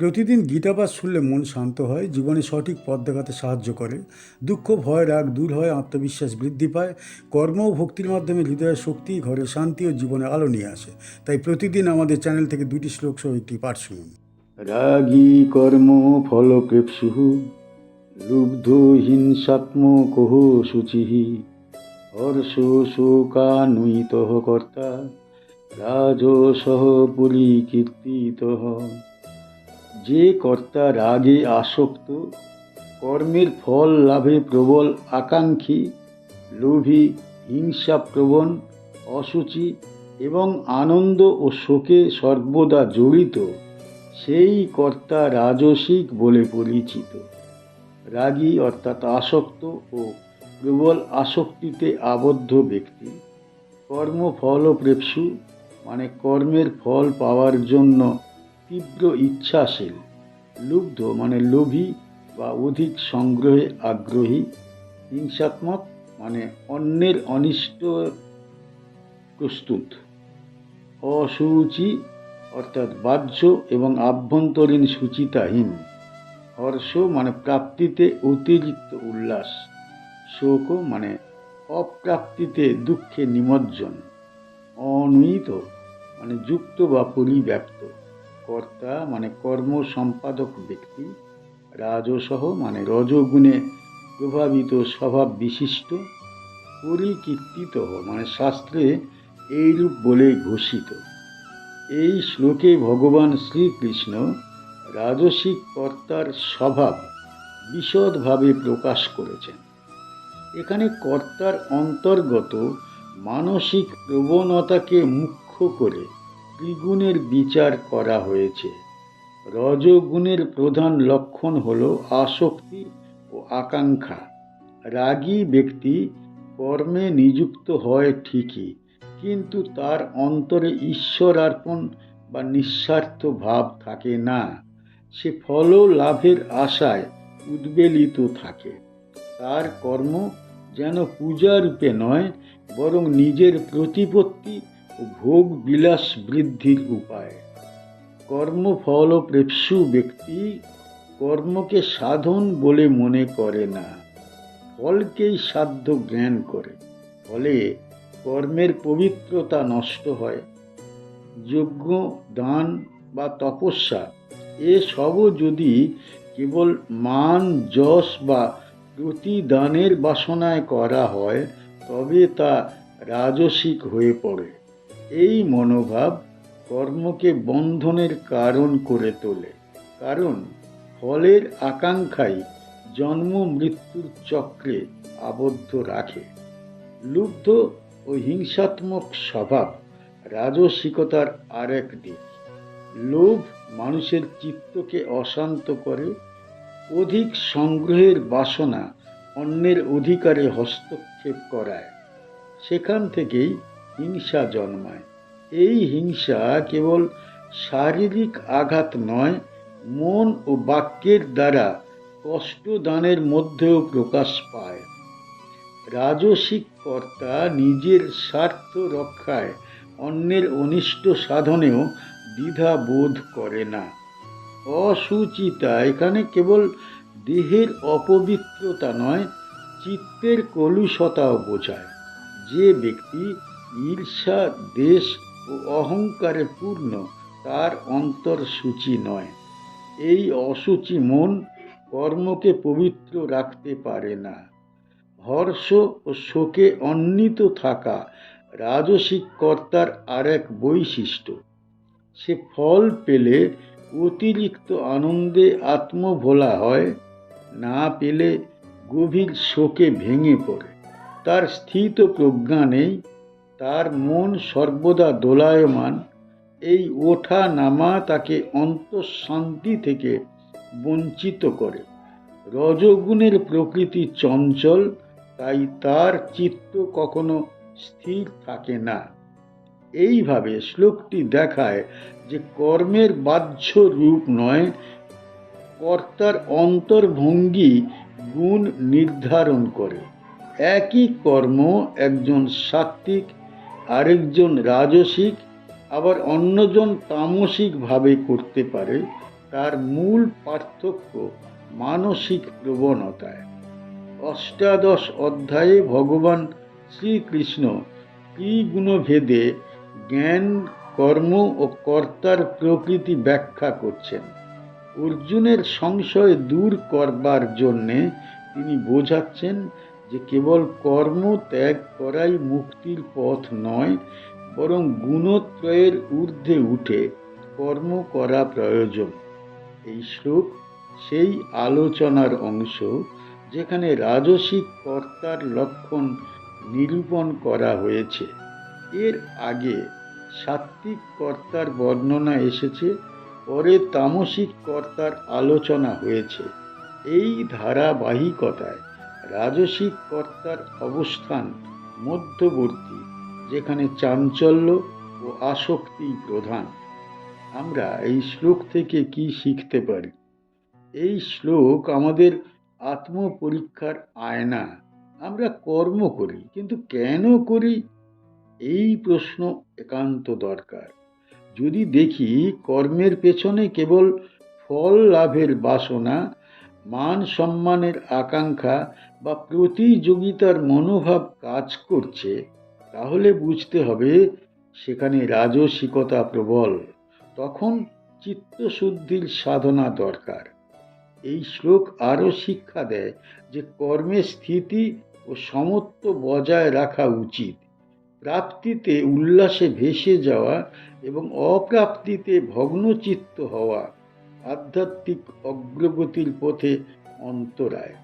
প্রতিদিন গীতাপাঠ শুনলে মন শান্ত হয়, জীবনে সঠিক পথ দেখাতে সাহায্য করে। দুঃখ, ভয়, রাগ দূর হয়, আত্মবিশ্বাস বৃদ্ধি পায়। কর্ম ও ভক্তির মাধ্যমে হৃদয়ের শক্তি, ঘরে শান্তি ও জীবনে আলো নিয়ে আসে। তাই প্রতিদিন আমাদের চ্যানেল থেকে 2টি শ্লোক সহ একটি পাঠ শুনুন। রাগী কর্ম ফলপ্রেপ্সুঃ লুব্ধ হিংসাত্মকঃ শুচিঃ হর্ষ শোকান্বিতঃ কর্তা রাজসঃ পরিকীর্তিতঃ। যে কর্তা রাগে আসক্ত, কর্মের ফল লাভে প্রবল আকাঙ্ক্ষী, লোভী, হিংসাপ্রবণ, অসুচি এবং আনন্দ ও শোকে সর্বদা জড়িত, সেই কর্তা রাজসিক বলে পরিচিত। রাগী অর্থাৎ আসক্ত ও প্রবল আসক্তিতে আবদ্ধ ব্যক্তি। কর্মফল প্রেপ্সু মানে কর্মের ফল পাওয়ার জন্য তীব্র ইচ্ছাশীল। লুব্ধ মানে লোভী বা অধিক সংগ্রহে আগ্রহী। হিংসাত্মক মানে অন্যের অনিষ্ট প্রস্তুত। অসুচি অর্থাৎ বাহ্য এবং আভ্যন্তরীণ শুচিতাহীন। হর্ষ মানে প্রাপ্তিতে অতিরিক্ত উল্লাস। শোক মানে অপ্রাপ্তিতে দুঃখে নিমজ্জন। অনূহিত মানে যুক্ত বা পরিব্যাপ্ত। কর্তা মানে কর্ম সম্পাদক ব্যক্তি। রাজসহ মানে রজগুণে প্রভাবিত স্বভাব বিশিষ্ট। পরিকীর্তিত মানে শাস্ত্রে এইরূপ বলে ঘোষিত। এই শ্লোকে ভগবান শ্রীকৃষ্ণ রাজসিক কর্তার স্বভাব বিশদভাবে প্রকাশ করেছেন। এখানে কর্তার অন্তর্গত মানসিক প্রবণতাকে মুখ্য করে ত্রিগুণের বিচার করা হয়েছে। রজগুণের প্রধান লক্ষণ হল আসক্তি ও আকাঙ্ক্ষা। রাগী ব্যক্তি কর্মে নিযুক্ত হয় ঠিকই, কিন্তু তার অন্তরে ঈশ্বরার্পণ বা নিঃস্বার্থ ভাব থাকে না। সে ফল লাভের আশায় উদ্বেলিত থাকে। তার কর্ম যেন পূজারূপে নয়, বরং নিজের প্রতিপত্তি ও ভোগ বিলাস বৃদ্ধির উপায়। কর্মফল প্রেপ্সু ব্যক্তি কর্মকে সাধন বলে মনে করে না, ফলকেই সাধ্য জ্ঞান করে। ফলে কর্মের পবিত্রতা নষ্ট হয়। যজ্ঞ, দান বা তপস্যা এসবও যদি কেবল মান, যশ বা প্রতিদানের বাসনায় করা হয়, তবে তা রাজসিক হয়ে পড়ে। এই মনোভাব কর্মকে বন্ধনের কারণ করে তোলে, কারণ ফলের আকাঙ্ক্ষাই জন্ম মৃত্যুর চক্রে আবদ্ধ রাখে। লুব্ধ ও হিংসাত্মক স্বভাব রাজসিকতার আরেক দিক। লোভ মানুষের চিত্তকে অশান্ত করে। অধিক সংগ্রহের বাসনা অন্যের অধিকারে হস্তক্ষেপ করায়। সেখান থেকেই হিংসা জন্মায়। এই হিংসা কেবল শারীরিক আঘাত নয়, মন ও বাক্যের দ্বারা কষ্টদানের মধ্যেও প্রকাশ পায়। রাজসিক কর্তা নিজের স্বার্থ রক্ষায় অন্যের অনিষ্ট সাধনেও দ্বিধা বোধ করে না। অসুচিতা এখানে কেবল দেহের অপবিত্রতা নয়, চিত্তের কলুষতাও বোঝায়। যে ব্যক্তি ঈর্ষা, দ্বেষ ও অহংকারে পূর্ণ, তার অন্তর সূচি নয়। এই অসুচি মন কর্মকে পবিত্র রাখতে পারে না। হর্ষ ও শোকে অন্বিত থাকা রাজসিক কর্তার আরেক বৈশিষ্ট্য। সে ফল পেলে অতিরিক্ত আনন্দে আত্মভোলা হয়, না পেলে গভীর শোকে ভেঙে পড়ে। তার স্থিত প্রজ্ঞা নেই, তার মন সর্বদা দোলায়মান। এই ওঠা নামা তাকে অন্তঃশান্তি থেকে বঞ্চিত করে। রজগুণের প্রকৃতি চঞ্চল, তাই তার চিত্ত কখনো স্থির থাকে না। এইভাবে শ্লোকটি দেখায় যে কর্মের বাহ্য রূপ নয়, কর্তার অন্তর্ভঙ্গি গুণ নির্ধারণ করে। একই কর্ম একজন সাত্ত্বিক, আরেকজন রাজসিক, আবার অন্যজন তামসিক ভাবে করতে পারে। তার মূল পার্থক্য মানসিক প্রবণতায়। অষ্টাদশ অধ্যায়ে ভগবান শ্রীকৃষ্ণ ত্রিগুণভেদে জ্ঞান, কর্ম ও কর্তার প্রকৃতি ব্যাখ্যা করছেন। অর্জুনের সংশয় দূর করবার জন্যে তিনি বোঝাচ্ছেন যে কেবল কর্ম ত্যাগ করাই মুক্তির পথ নয়, বরং গুণত্রয়ের ঊর্ধ্বে উঠে কর্ম করা প্রয়োজন। এই শ্লোক সেই আলোচনার অংশ যেখানে রাজসিক কর্তার লক্ষণ নিরূপণ করা হয়েছে। এর আগে সাত্ত্বিক কর্তার বর্ণনা এসেছে, পরে তামসিক কর্তার আলোচনা হয়েছে। এই ধারাবাহিকতায় রাজসিক কর্তার অবস্থান মধ্যবর্তী, যেখানে চাঞ্চল্য ও আসক্তি প্রধান। আমরা এই শ্লোক থেকে কি শিখতে পারি? এই শ্লোক আমাদের আত্মপরীক্ষার আয়না। আমরা কর্ম করি, কিন্তু কেন করি? এই প্রশ্ন একান্ত দরকার। যদি দেখি কর্মের পেছনে কেবল ফল লাভের বাসনা, মান সম্মানের আকাঙ্ক্ষা বা প্রতিযোগিতার মনোভাব কাজ করছে, তাহলে বুঝতে হবে সেখানে রাজসিকতা প্রবল। তখন চিত্তশুদ্ধির সাধনা দরকার। এই শ্লোক আরও শিক্ষা দেয় যে কর্মে স্থিতি ও সমত্ব বজায় রাখা উচিত। প্রাপ্তিতে উল্লাসে ভেসে যাওয়া এবং অপ্রাপ্তিতে ভগ্নচিত্ত হওয়া আধ্যাত্মিক অগ্রগতির পথে অন্তরায়।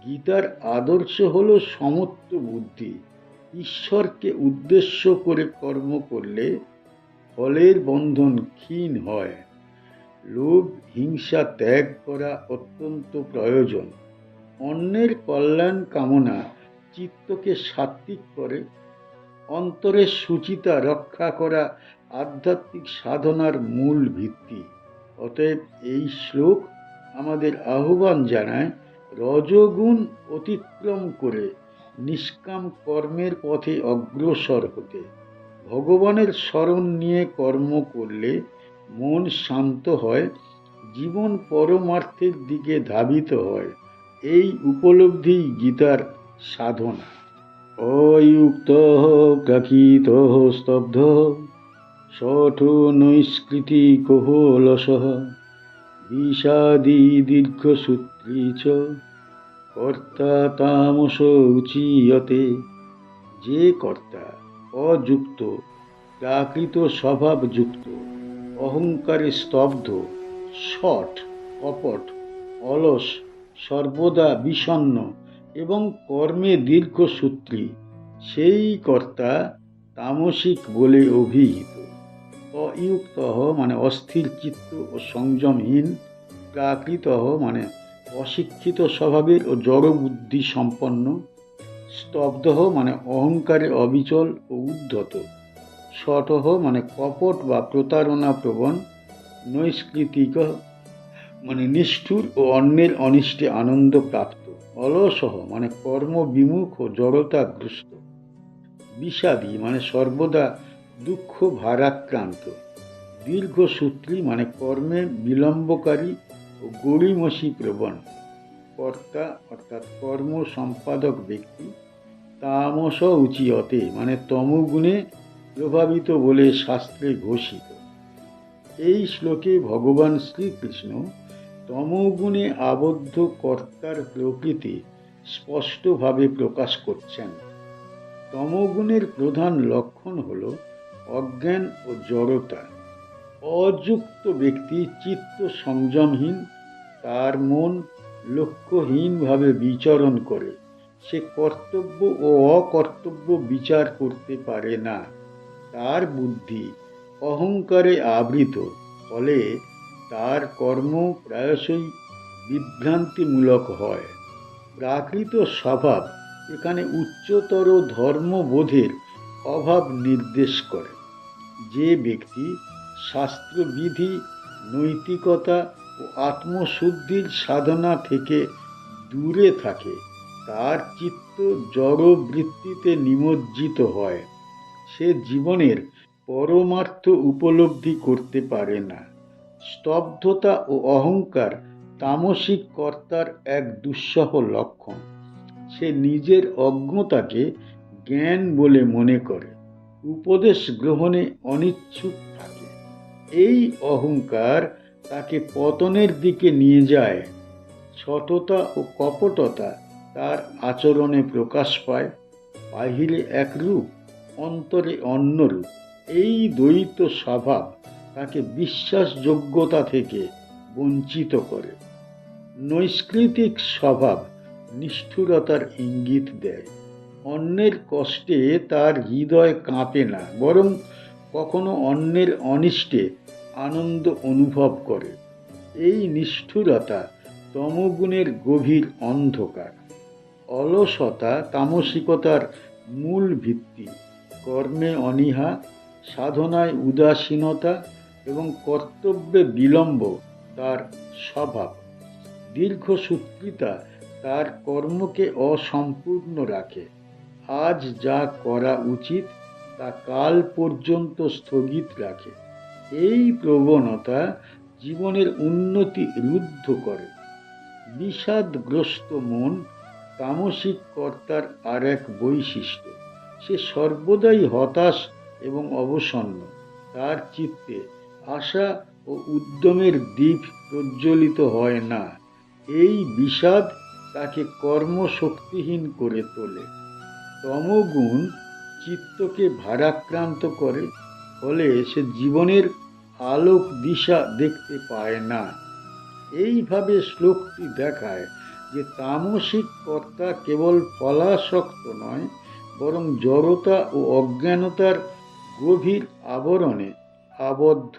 গীতার আদর্শ হল সমত্ব বুদ্ধি। ঈশ্বরকে উদ্দেশ্য করে কর্ম করলে ফলের বন্ধন ক্ষীণ হয়। লোভ, হিংসা ত্যাগ করা অত্যন্ত প্রয়োজন। অন্যের কল্যাণ কামনা চিত্তকে সাত্ত্বিক করে। অন্তরের শুচিতা রক্ষা করা আধ্যাত্মিক সাধনার মূল ভিত্তি। অতএব এই শ্লোক আমাদের আহ্বান জানায় রজোগুণ অতিক্রম করে নিষ্কাম কর্মের পথে অগ্রসর হতে। ভগবানের শরণ নিয়ে কর্ম করলে মন শান্ত হয়, জীবন পরমার্থের দিকে ধাবিত হয়। এই উপলব্ধি গীতার সাধনা। অযুক্ত প্রকৃত স্তব্ধ শঠো নৈষ্কৃতিকো লসঃ বিষাদী দীর্ঘসূত্রী চ কর্তা তামস উচ্যতে। যে কর্তা অযুক্ত, প্রাকৃত স্বভাবযুক্ত, অহংকারে স্তব্ধ, শঠ, কপট, অলস, সর্বদা বিষণ্ণ এবং কর্মে দীর্ঘসূত্রী, সেই কর্তা তামসিক বলে অভিহিত। অযুক্ত মানে অস্থির চিত্ত ও সংযমহীন, প্রাকৃত মানে অশিক্ষিত স্বভাবের ও জড়বুদ্ধি সম্পন্ন, স্তব্ধ মানে অহংকারে অবিচল ও উদ্ধত, শঠঃ মানে কপট বা প্রতারণা প্রবণ, নৈষ্কৃতিক মানে নিষ্ঠুর ও অন্যের অনিষ্টে আনন্দ প্রাপ্ত, অলসঃ মানে কর্মবিমুখ ও জড়তাগ্রস্ত, বিষাদী মানে সর্বদা দুঃখ ভারাক্রান্ত, দীর্ঘসূত্রী মানে কর্মে বিলম্বকারী ও গড়িমসি প্রবণ। কর্তা অর্থাৎ কর্ম সম্পাদক ব্যক্তি তামস উচ্যতে মানে তমগুণে প্রভাবিত বলে শাস্ত্রে ঘোষিত। এই শ্লোকে ভগবান শ্রীকৃষ্ণ তমগুণে আবদ্ধ কর্তার প্রকৃতি স্পষ্টভাবে প্রকাশ করছেন। তমগুণের প্রধান লক্ষণ হল অজ্ঞান ও জড়তা। অযুক্ত ব্যক্তি চিত্ত সংযমহীন, তার মন লক্ষ্যহীনভাবে বিচরণ করে। সে কর্তব্য ও অকর্তব্য বিচার করতে পারে না। তার বুদ্ধি অহংকারে আবৃত, ফলে তার কর্ম প্রায়শই বিভ্রান্তিমূলক হয়। প্রাকৃত স্বভাব এখানে উচ্চতর ধর্মবোধের অভাব নির্দেশ করে। যে ব্যক্তি শাস্ত্রবিধি, নৈতিকতা ও আত্মশুদ্ধির সাধনা থেকে দূরে থাকে, তার চিত্ত জড় বৃত্তিতে নিমজ্জিত হয়। সে জীবনের পরমার্থ উপলব্ধি করতে পারে না। স্তব্ধতা ও অহংকার তামসিক কর্তার এক দুঃসহ লক্ষণ। সে নিজের অজ্ঞতাকে জ্ঞান বলে মনে করে, উপদেশ গ্রহণে অনিচ্ছুক থাকে। এই অহংকার তাকে পতনের দিকে নিয়ে যায়। সততা ও কপটতা তার আচরণে প্রকাশ পায়, বাহিরে এক রূপ, অন্তরে অন্য রূপ। এই দ্বৈত স্বভাব তাকে বিশ্বাসযোগ্যতা থেকে বঞ্চিত করে। নৈষ্কৃতিক স্বভাব নিষ্ঠুরতার ইঙ্গিত দেয়। অন্যের কষ্টে তার হৃদয় কাঁপে না, বরং কখনো অন্যের অনিষ্টে আনন্দ অনুভব করে। এই নিষ্ঠুরতা তমগুণের গভীর অন্ধকার। অলসতা তামসিকতার মূল ভিত্তি। কর্মে অনীহা, সাধনায় উদাসীনতা এবং কর্তব্যে বিলম্ব তার স্বভাব। দীর্ঘসূত্রিতা তার কর্মকে অসম্পূর্ণ রাখে। আজ যা করা উচিত তা কাল পর্যন্ত স্থগিত রাখে। এই প্রবণতা জীবনের উন্নতি রুদ্ধ করে। বিষাদগ্রস্ত মন তামসিক কর্তার আর এক বৈশিষ্ট্য। সে সর্বদাই হতাশ এবং অবসন্ন। তার চিত্তে আশা ও উদ্যমের দীপ প্রজ্বলিত হয় না। এই বিষাদ তাকে কর্মশক্তিহীন করে তোলে। তমগুণ চিত্তকে ভারাক্রান্ত করে, ফলে সে জীবনের আলোক দিশা দেখতে পায় না। এইভাবে শ্লোকটি দেখায় যে তামসিক কর্তা কেবল ফলাসক্ত নয়, বরং জড়তা ও অজ্ঞানতার গভীর আবরণে আবদ্ধ।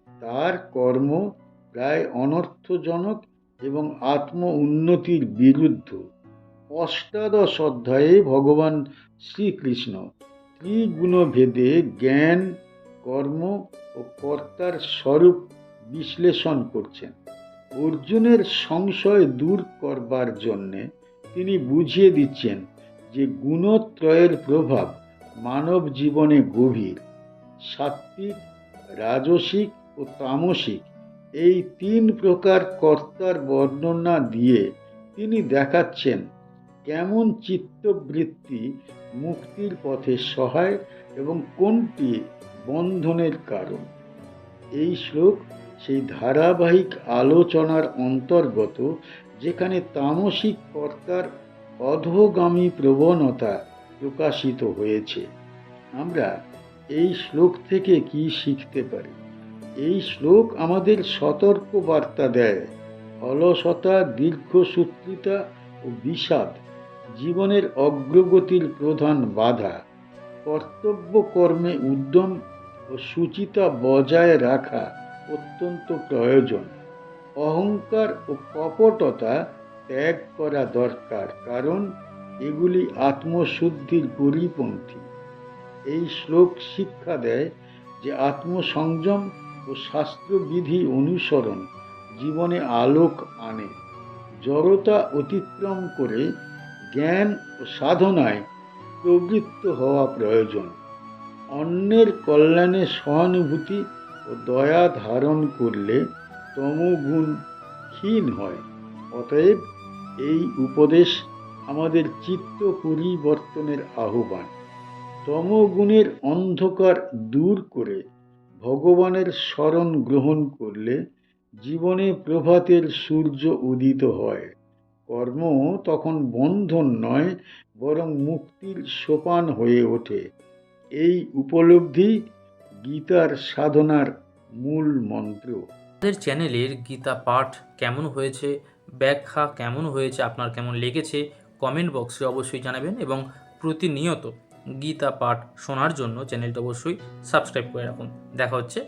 তার কর্ম প্রায় অনর্থজনক এবং আত্ম উন্নতির বিরুদ্ধ। অষ্টাদশ অধ্যায়ে ভগবান শ্রীকৃষ্ণ ত্রিগুণভেদে জ্ঞান, কর্ম ও কর্তার স্বরূপ বিশ্লেষণ করছেন। অর্জুনের সংশয় দূর করবার জন্যে তিনি বুঝিয়ে দিচ্ছেন যে গুণত্রয়ের প্রভাব মানব জীবনে গভীর। সাত্ত্বিক, রাজসিক ও তামসিক এই তিন প্রকার কর্তার বর্ণনা দিয়ে তিনি দেখাচ্ছেন কেমন চিত্তবৃত্তি মুক্তির পথে সহায় এবং কোনটি বন্ধনের কারণ। এই শ্লোক সেই ধারাবাহিক আলোচনার অন্তর্গত যেখানে তামসিক কর্তার অধোগামী প্রবণতা প্রকাশিত হয়েছে। আমরা এই শ্লোক থেকে কি শিখতে পারি? এই শ্লোক আমাদের সতর্ক বার্তা দেয়। অলসতা, দীর্ঘসূত্রিতা ও বিষাদ জীবনের অগ্রগতির প্রধান বাধা। কর্তব্য কর্মে উদ্যম ও সুচিতা বজায় রাখা অত্যন্ত প্রয়োজন। অহংকার ও কপটতা ত্যাগ করা দরকার, কারণ এগুলি আত্মশুদ্ধির পরিপন্থী। এই শ্লোক শিক্ষা দেয় যে আত্মসংযম ও শাস্ত্রবিধি অনুসরণ জীবনে আলোক আনে। জড়তা অতিক্রম করে জ্ঞান ও সাধনায় প্রবৃত্ত হওয়া প্রয়োজন। অন্যের কল্যাণে সহানুভূতি ও দয়া ধারণ করলে তমগুণ ক্ষীণ হয়। অতএব এই উপদেশ আমাদের চিত্ত পরিবর্তনের আহ্বান। তমগুণের অন্ধকার দূর করে ভগবানের শরণ গ্রহণ করলে জীবনে প্রভাতের সূর্য উদিত হয়। কর্ম তখন বন্ধন নয়, বরং মুক্তির সোপান হয়ে ওঠে। এই উপলব্ধি গীতার সাধনার মূল মন্ত্র। আমাদের চ্যানেলের গীতা পাঠ কেমন হয়েছে, ব্যাখ্যা কেমন হয়েছে, আপনার কেমন লেগেছে কমেন্ট বক্সে অবশ্যই জানাবেন, এবং প্রতিনিয়ত গীতা পাঠ শোনার জন্য চ্যানেলটা অবশ্যই সাবস্ক্রাইব করে রাখুন। দেখা হচ্ছে